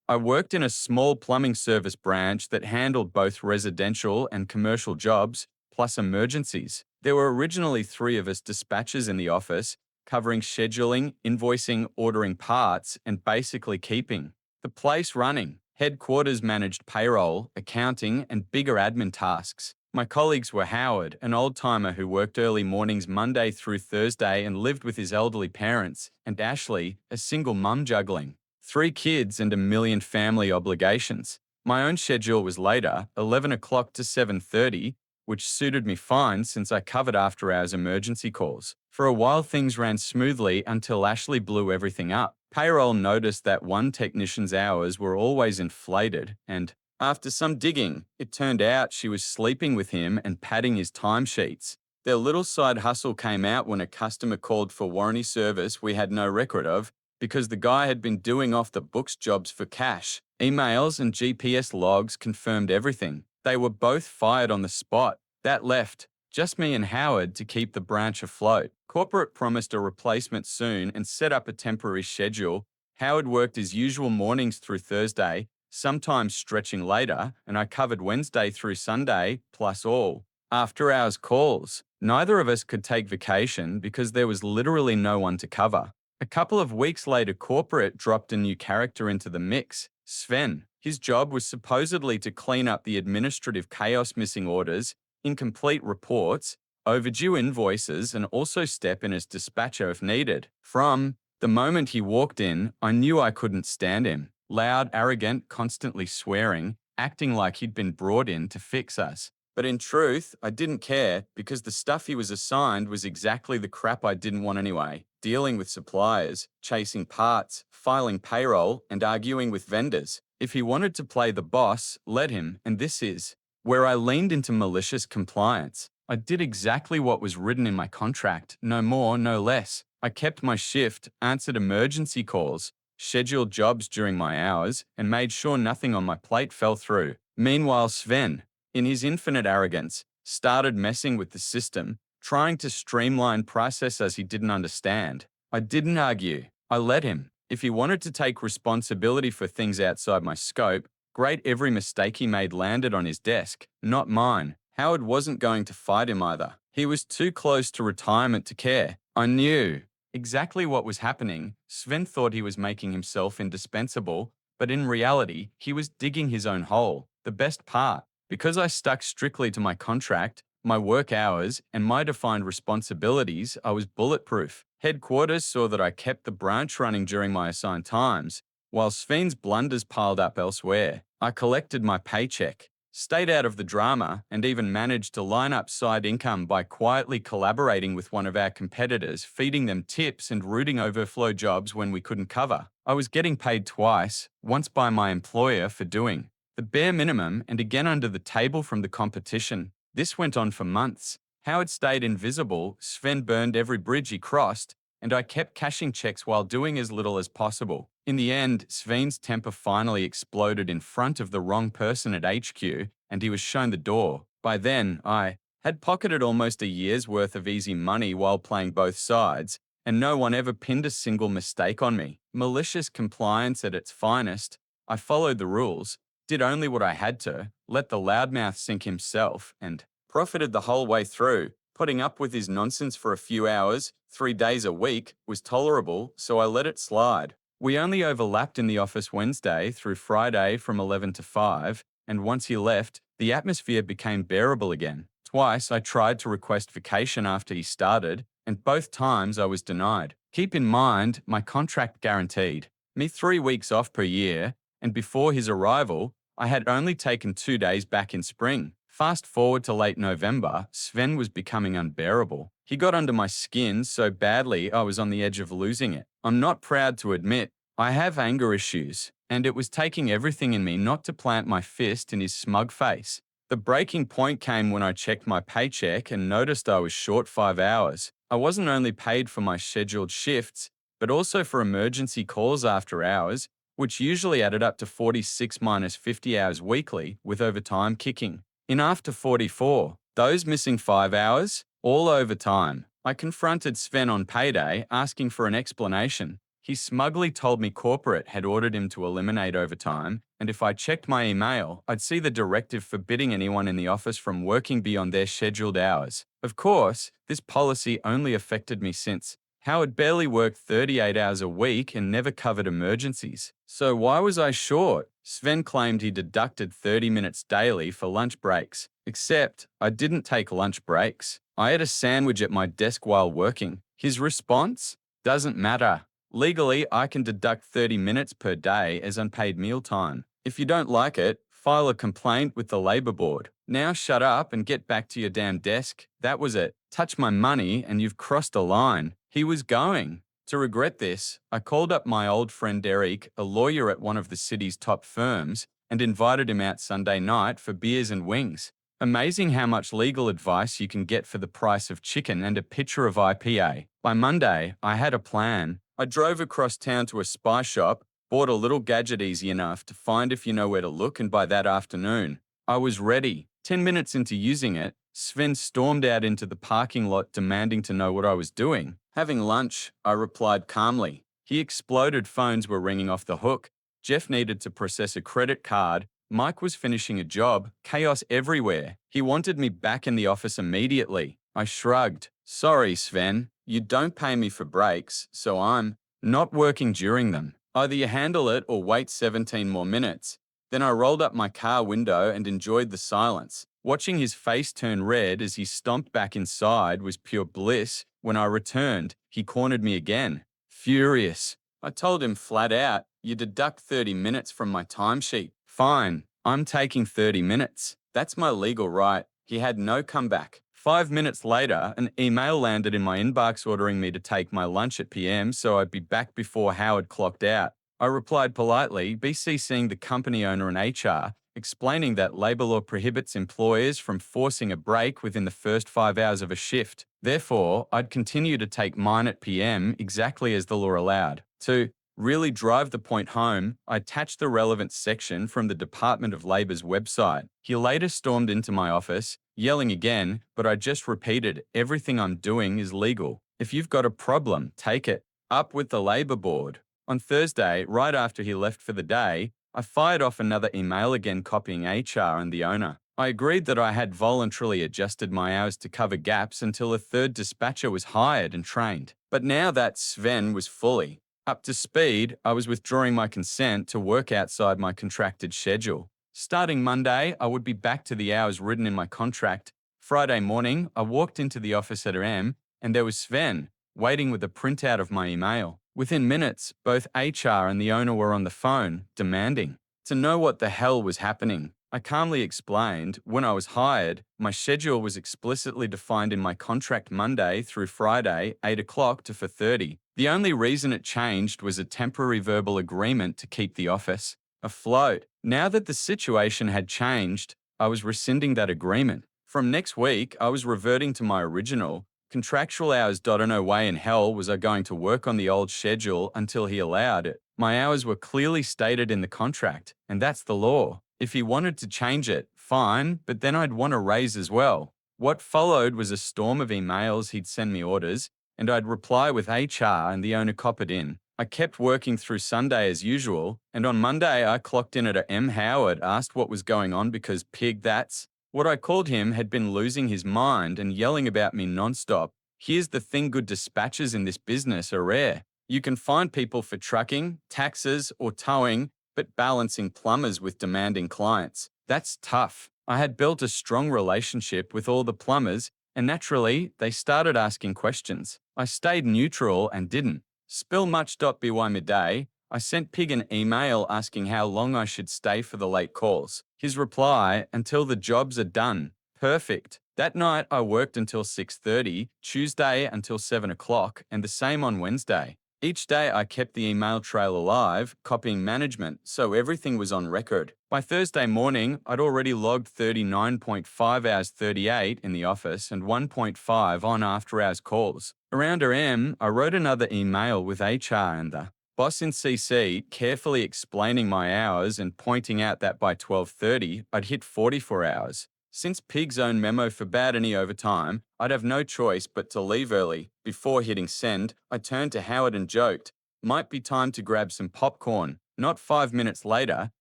I worked in a small plumbing service branch that handled both residential and commercial jobs, plus emergencies. There were originally three of us dispatchers in the office, covering scheduling, invoicing, ordering parts, and basically keeping the place running. Headquarters managed payroll, accounting, and bigger admin tasks. My colleagues were Howard, an old timer who worked early mornings Monday through Thursday and lived with his elderly parents, and Ashley, a single mum juggling three kids and a million family obligations. My own schedule was later, 11 o'clock to 7:30, which suited me fine since I covered after-hours emergency calls. For a while things ran smoothly until Ashley blew everything up. Payroll noticed that one technician's hours were always inflated, and after some digging, it turned out she was sleeping with him and padding his timesheets. Their little side hustle came out when a customer called for warranty service we had no record of, because the guy had been doing off the books jobs for cash. Emails and GPS logs confirmed everything. They were both fired on the spot. That left just me and Howard to keep the branch afloat. Corporate promised a replacement soon and set up a temporary schedule. Howard worked his usual mornings through Thursday, sometimes stretching later, and I covered Wednesday through Sunday, plus all after-hours calls. Neither of us could take vacation because there was literally no one to cover. A couple of weeks later, corporate dropped a new character into the mix, Sven. His job was supposedly to clean up the administrative chaos, missing orders, incomplete reports, overdue invoices, and also step in as dispatcher if needed. From the moment he walked in, I knew I couldn't stand him. Loud, arrogant, constantly swearing, acting like he'd been brought in to fix us. But in truth, I didn't care because the stuff he was assigned was exactly the crap I didn't want anyway. Dealing with suppliers, chasing parts, filing payroll, and arguing with vendors. If he wanted to play the boss, let him, and this is where I leaned into malicious compliance. I did exactly what was written in my contract, no more, no less. I kept my shift, answered emergency calls, scheduled jobs during my hours, and made sure nothing on my plate fell through. Meanwhile, Sven, in his infinite arrogance, started messing with the system, trying to streamline processes he didn't understand. I didn't argue. I let him. If he wanted to take responsibility for things outside my scope, great, every mistake he made landed on his desk, not mine. Howard wasn't going to fight him either. He was too close to retirement to care. I knew exactly what was happening. Sven thought he was making himself indispensable, but in reality, he was digging his own hole. The best part, because I stuck strictly to my contract, my work hours, and my defined responsibilities, I was bulletproof. Headquarters saw that I kept the branch running during my assigned times, while Sven's blunders piled up elsewhere. I collected my paycheck, stayed out of the drama, and even managed to line up side income by quietly collaborating with one of our competitors, feeding them tips and routing overflow jobs when we couldn't cover. I was getting paid twice, once by my employer for doing the bare minimum and again under the table from the competition. This went on for months. Howard stayed invisible, Sven burned every bridge he crossed, and I kept cashing checks while doing as little as possible. In the end, Sven's temper finally exploded in front of the wrong person at HQ, and he was shown the door. By then, I had pocketed almost a year's worth of easy money while playing both sides, and no one ever pinned a single mistake on me. Malicious compliance at its finest. I followed the rules, did only what I had to, let the loudmouth sink himself, and profited the whole way through. Putting up with his nonsense for a few hours, 3 days a week, was tolerable, so I let it slide. We only overlapped in the office Wednesday through Friday from 11 to 5, and once he left, the atmosphere became bearable again. Twice I tried to request vacation after he started, and both times I was denied. Keep in mind, my contract guaranteed me 3 weeks off per year, and before his arrival, I had only taken 2 days back in spring. Fast forward to late November, Sven was becoming unbearable. He got under my skin so badly I was on the edge of losing it. I'm not proud to admit I have anger issues, and it was taking everything in me not to plant my fist in his smug face. The breaking point came when I checked my paycheck and noticed I was short 5 hours. I wasn't only paid for my scheduled shifts, but also for emergency calls after hours, which usually added up to 46 minus 50 hours weekly, with overtime kicking in after 44. Those missing 5 hours, all overtime. I confronted Sven on payday, asking for an explanation. He smugly told me corporate had ordered him to eliminate overtime, and if I checked my email, I'd see the directive forbidding anyone in the office from working beyond their scheduled hours. Of course, this policy only affected me since Howard barely worked 38 hours a week and never covered emergencies. So why was I short? Sven claimed he deducted 30 minutes daily for lunch breaks. Except, I didn't take lunch breaks. I ate a sandwich at my desk while working. His response? Doesn't matter. Legally, I can deduct 30 minutes per day as unpaid mealtime. If you don't like it, file a complaint with the Labour Board. Now shut up and get back to your damn desk. That was it. Touch my money and you've crossed a line. He was going. To regret this, I called up my old friend Eric, a lawyer at one of the city's top firms, and invited him out Sunday night for beers and wings. Amazing how much legal advice you can get for the price of chicken and a pitcher of IPA. By Monday, I had a plan. I drove across town to a spy shop, bought a little gadget easy enough to find if you know where to look, and by that afternoon, I was ready. 10 minutes into using it, Sven stormed out into the parking lot demanding to know what I was doing. Having lunch, I replied calmly. He exploded, phones were ringing off the hook. Jeff needed to process a credit card. Mike was finishing a job. Chaos everywhere. He wanted me back in the office immediately. I shrugged. Sorry, Sven. You don't pay me for breaks, so I'm not working during them. Either you handle it or wait 17 more minutes. Then I rolled up my car window and enjoyed the silence. Watching his face turn red as he stomped back inside was pure bliss. When I returned, he cornered me again. Furious. I told him flat out, you deduct 30 minutes from my timesheet. Fine, I'm taking 30 minutes. That's my legal right. He had no comeback. 5 minutes later, an email landed in my inbox ordering me to take my lunch at PM so I'd be back before Howard clocked out. I replied politely, BCCing the company owner and HR, explaining that labor law prohibits employers from forcing a break within the first 5 hours of a shift. Therefore, I'd continue to take mine at PM exactly as the law allowed. To really drive the point home, I attached the relevant section from the Department of Labor's website. He later stormed into my office, yelling again, but I just repeated, everything I'm doing is legal. If you've got a problem, take it up with the Labor Board. On Thursday, right after he left for the day, I fired off another email again copying HR and the owner. I agreed that I had voluntarily adjusted my hours to cover gaps until a third dispatcher was hired and trained. But now that Sven was fully up to speed, I was withdrawing my consent to work outside my contracted schedule. Starting Monday, I would be back to the hours written in my contract. Friday morning, I walked into the office at AM, and there was Sven, waiting with a printout of my email. Within minutes, both HR and the owner were on the phone, demanding to know what the hell was happening. I calmly explained, when I was hired, my schedule was explicitly defined in my contract Monday through Friday, 8 o'clock to 4:30. The only reason it changed was a temporary verbal agreement to keep the office afloat. Now that the situation had changed, I was rescinding that agreement. From next week, I was reverting to my original contractual hours. No way in hell was I going to work on the old schedule until he allowed it. My hours were clearly stated in the contract, and that's the law. If he wanted to change it, fine, but then I'd want a raise as well. What followed was a storm of emails. He'd send me orders, and I'd reply with HR and the owner copied in. I kept working through Sunday as usual, and on Monday I clocked in at a M. Howard, asked what was going on because that's what I called him, had been losing his mind and yelling about me nonstop. Here's the thing, good dispatchers in this business are rare. You can find people for trucking, taxes, or towing, but balancing plumbers with demanding clients, that's tough. I had built a strong relationship with all the plumbers, and naturally, they started asking questions. I stayed neutral and didn't spill much. By midday, I sent Pig an email asking how long I should stay for the late calls. His reply, until the jobs are done. Perfect. That night, I worked until 6:30, Tuesday until 7 o'clock, and the same on Wednesday. Each day I kept the email trail alive, copying management, so everything was on record. By Thursday morning, I'd already logged 39.5 hours 38 in the office and 1.5 on after-hours calls. Around AM, I wrote another email with HR and the boss in CC, carefully explaining my hours and pointing out that by 12:30, I'd hit 44 hours. Since Pig's own memo forbade any overtime, I'd have no choice but to leave early. Before hitting send, I turned to Howard and joked, Might be time to grab some popcorn. Not 5 minutes later,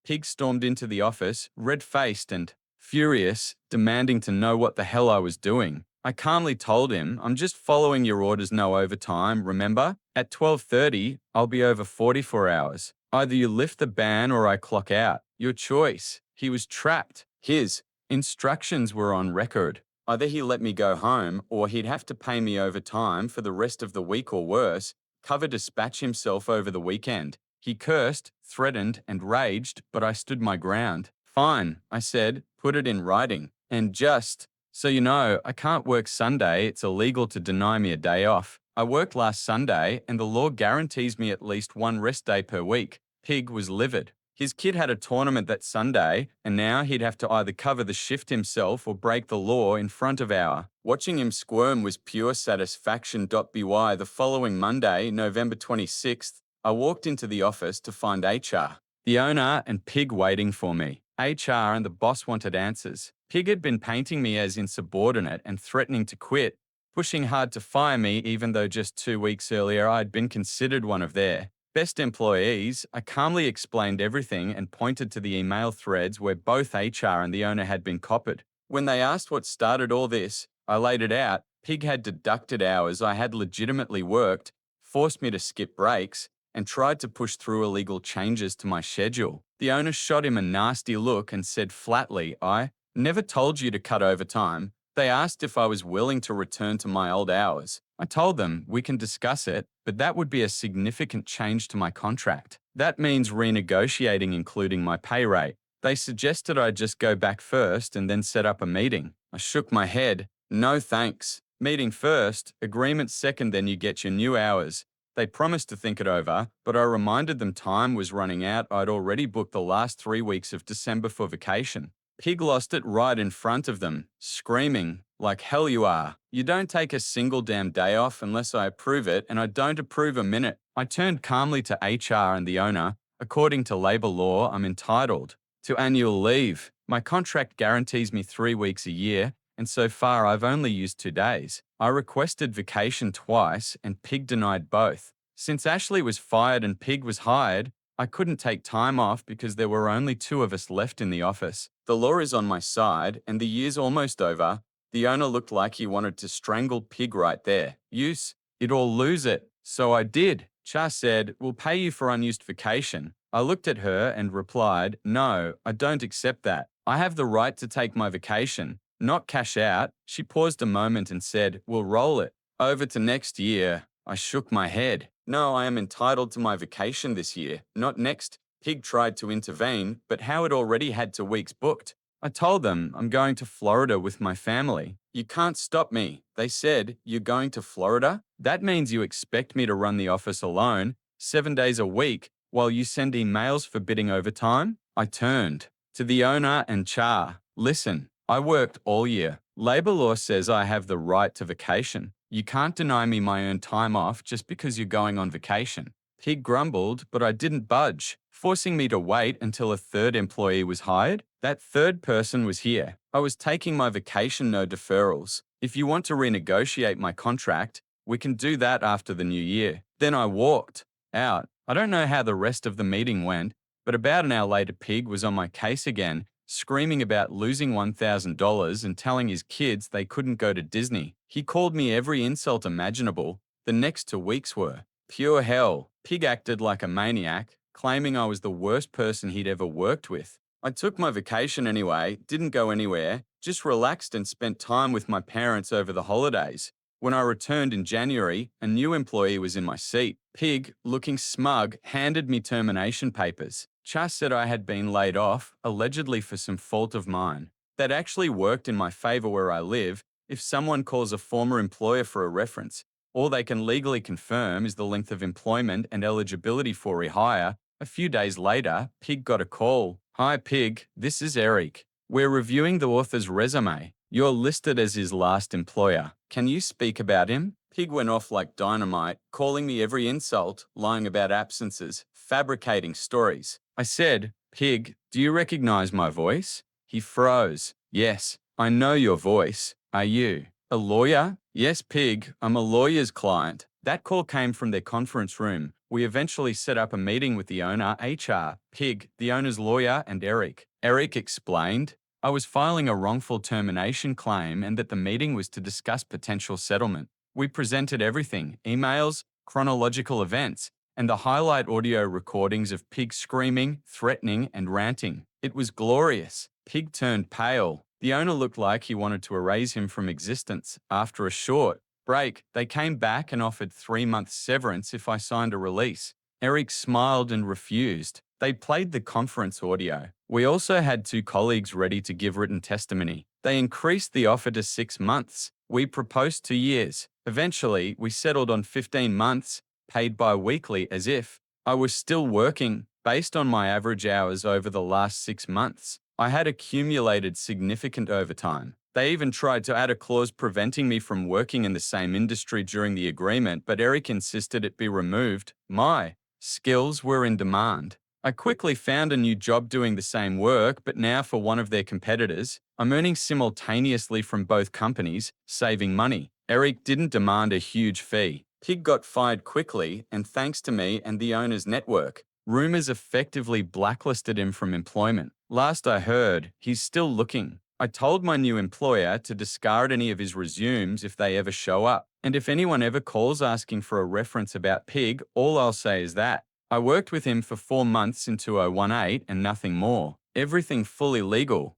Pig stormed into the office, red-faced and furious, demanding to know what the hell I was doing. I calmly told him, I'm just following your orders, no overtime, remember? At 12:30, I'll be over 44 hours. Either you lift the ban or I clock out. Your choice. He was trapped. His instructions were on record. Either he let me go home or he'd have to pay me overtime for the rest of the week or worse, cover dispatch himself over the weekend. He cursed, threatened, and raged, but I stood my ground. Fine, I said, put it in writing. And just so you know, I can't work Sunday. It's illegal to deny me a day off. I worked last Sunday, and the law guarantees me at least one rest day per week. Pig was livid. His kid had a tournament that Sunday, and now he'd have to either cover the shift himself or break the law in front of our. Watching him squirm was pure satisfaction. By the following Monday, November 26th, I walked into the office to find HR, the owner, and Pig waiting for me. HR and the boss wanted answers. Pig had been painting me as insubordinate and threatening to quit, pushing hard to fire me even though just 2 weeks earlier I'd been considered one of their best employees. I calmly explained everything and pointed to the email threads where both HR and the owner had been copied. When they asked what started all this, I laid it out. Pig had deducted hours I had legitimately worked, forced me to skip breaks, and tried to push through illegal changes to my schedule. The owner shot him a nasty look and said flatly, I never told you to cut overtime. They asked if I was willing to return to my old hours. I told them we can discuss it, but that would be a significant change to my contract. That means renegotiating, including my pay rate. They suggested I just go back first and then set up a meeting. I shook my head. No thanks. Meeting first, agreement second, then you get your new hours. They promised to think it over, but I reminded them time was running out. I'd already booked the last 3 weeks of December for vacation. Pig lost it right in front of them, screaming, like hell you are. You don't take a single damn day off unless I approve it, and I don't approve a minute. I turned calmly to HR and the owner. According to labor law, I'm entitled to annual leave. My contract guarantees me 3 weeks a year, and so far I've only used 2 days. I requested vacation twice, and Pig denied both. Since Ashley was fired and Pig was hired, I couldn't take time off because there were only 2 of us left in the office. The law is on my side, and the year's almost over. The owner looked like he wanted to strangle Pig right there. Use it or lose it. So I did. Cha said, we'll pay you for unused vacation. I looked at her and replied, no, I don't accept that. I have the right to take my vacation, not cash out. She paused a moment and said, we'll roll it over to next year. I shook my head. No, I am entitled to my vacation this year, not next. Pig tried to intervene, but Howard already had 2 weeks booked. I told them I'm going to Florida with my family. You can't stop me. They said, you're going to Florida? That means you expect me to run the office alone, 7 days a week, while you send emails forbidding overtime? I turned to the owner and Cha. Listen, I worked all year. Labor law says I have the right to vacation. You can't deny me my earned time off just because you're going on vacation. Pig grumbled, but I didn't budge, forcing me to wait until a third employee was hired. That third person was here. I was taking my vacation, no deferrals. If you want to renegotiate my contract, we can do that after the new year. Then I walked out. I don't know how the rest of the meeting went, but about an hour later, Pig was on my case again, screaming about losing $1,000 and telling his kids they couldn't go to Disney. He called me every insult imaginable. The next 2 weeks were pure hell. Pig acted like a maniac, claiming I was the worst person he'd ever worked with. I took my vacation anyway, didn't go anywhere, just relaxed and spent time with my parents over the holidays. When I returned in January, a new employee was in my seat. Pig, looking smug, handed me termination papers. Cha said I had been laid off, allegedly for some fault of mine. That actually worked in my favor where I live. If someone calls a former employer for a reference, all they can legally confirm is the length of employment and eligibility for rehire. A few days later, Pig got a call. Hi Pig, this is Eric. We're reviewing the author's resume. You're listed as his last employer. Can you speak about him? Pig went off like dynamite, calling me every insult, lying about absences, fabricating stories. I said, Pig, do you recognize my voice? He froze. Yes, I know your voice. Are you a lawyer? Yes, Pig, I'm a lawyer's client. That call came from their conference room. We eventually set up a meeting with the owner, HR, Pig, the owner's lawyer, and Eric. Eric explained, I was filing a wrongful termination claim and that the meeting was to discuss potential settlement. We presented everything, emails, chronological events, and the highlight audio recordings of Pig screaming, threatening, and ranting. It was glorious. Pig turned pale. The owner looked like he wanted to erase him from existence. After a short break, they came back and offered 3 months severance if I signed a release. Eric smiled and refused. They played the conference audio. We also had 2 colleagues ready to give written testimony. They increased the offer to 6 months. We proposed 2 years. Eventually, we settled on 15 months, paid bi-weekly as if I was still working based on my average hours over the last 6 months. I had accumulated significant overtime. They even tried to add a clause preventing me from working in the same industry during the agreement, but Eric insisted it be removed. My skills were in demand. I quickly found a new job doing the same work, but now for one of their competitors. I'm earning simultaneously from both companies, saving money. Eric didn't demand a huge fee. Pig got fired quickly, and thanks to me and the owner's network. Rumors effectively blacklisted him from employment. Last I heard, he's still looking. I told my new employer to discard any of his resumes if they ever show up. And if anyone ever calls asking for a reference about Pig, all I'll say is that I worked with him for 4 months in 2018 and nothing more. Everything fully legal.